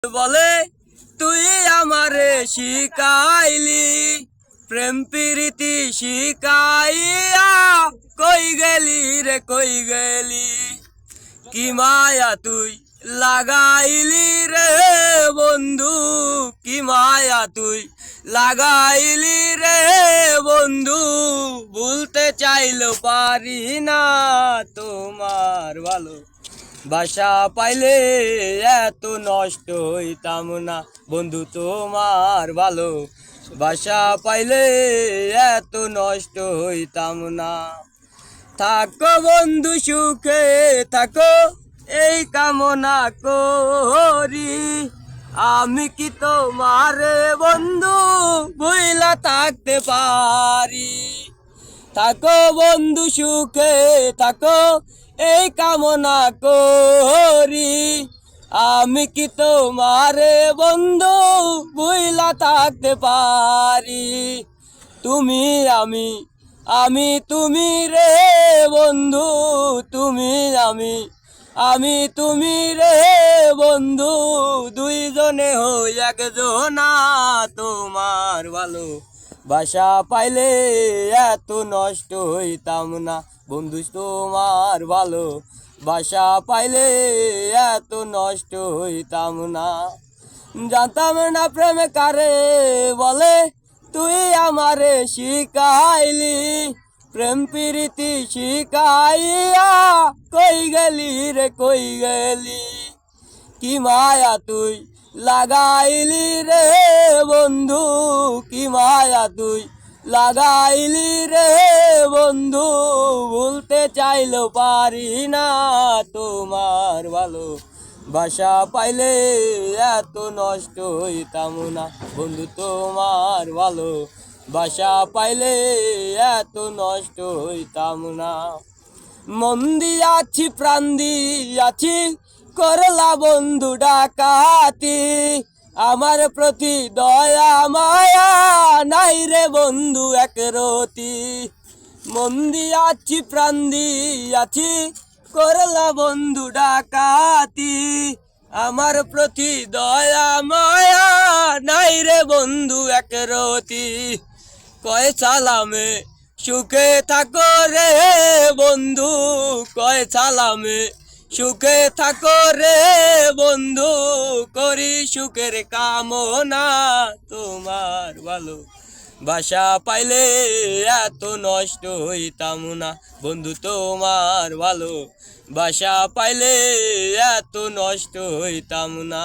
বলে তুই আমারে শিখাইলি প্রেম প্রীতি শিখাইয়া কই গেলি রে কই গেলি কি মায়া তুই লাগাইলি রে বন্ধু কি মায়া তুই লাগাইলি রে বন্ধু ভুলতে চাইলেও পারি না তোমার ভালো বাসা পাইলে এত নষ্ট হইতাম না বন্ধু তোমার ভালো বাসা পাইলে এত নষ্ট হইতাম না থাকো বন্ধু সুখে থাকো এই কামনা করি আমি কি তোমারে বন্ধু ভুইলা থাকতে পারি থাকো বন্ধু সুখে থাকো এই কামনা করি আমি কি তোমারে বন্ধু ভুইলা থাকতে পারি তুমি আমি তুমি রে বন্ধু তুমি আমি তুমি রে বন্ধু দুইজনে হই একজনা তোমার ভালো বাসা পাইলে এত নষ্ট হইতাম না বন্ধু তোমার ভালো বাসা পাইলে এত নষ্ট হইতাম না জানতাম না প্রেম কারে বলে তুই আমারে শিখাইলি প্রেম প্রীতি শিখাইয়া কই গেলি রে কই গেলি কি মায়া তুই লাগাইলি রে বন্ধু কি মায়া তুই লাগাইলি রে বন্ধু ভুলতে চাইলেও পারি না তোমার ভালো বাসা পাইলে এত নষ্ট হইতাম না বন্ধু তোমার ভালো বাসা পাইলে এত নষ্ট হইতাম না মন দিয়াছি প্রাণ দিয়াছি করলা বন্ধু ডাকাতি আমার প্রতি দয়া মায়া নাই রে বন্ধু একরতি মন দিয়াছি প্রাণ দিয়াছি করলা বন্ধু ডাকাতি আমার প্রতি দয়া মায়া নাই রে বন্ধু একরতি কয় সালামে সুখে থাকো রে বন্ধু কয় সালামে সুখে থাকো রে বন্ধু করি সুখের কামনা তোমার ভালো বাসা পাইলে এত নষ্ট হইতাম না বন্ধু তোমার ভালো বাসা পাইলে এত নষ্ট হইতাম না।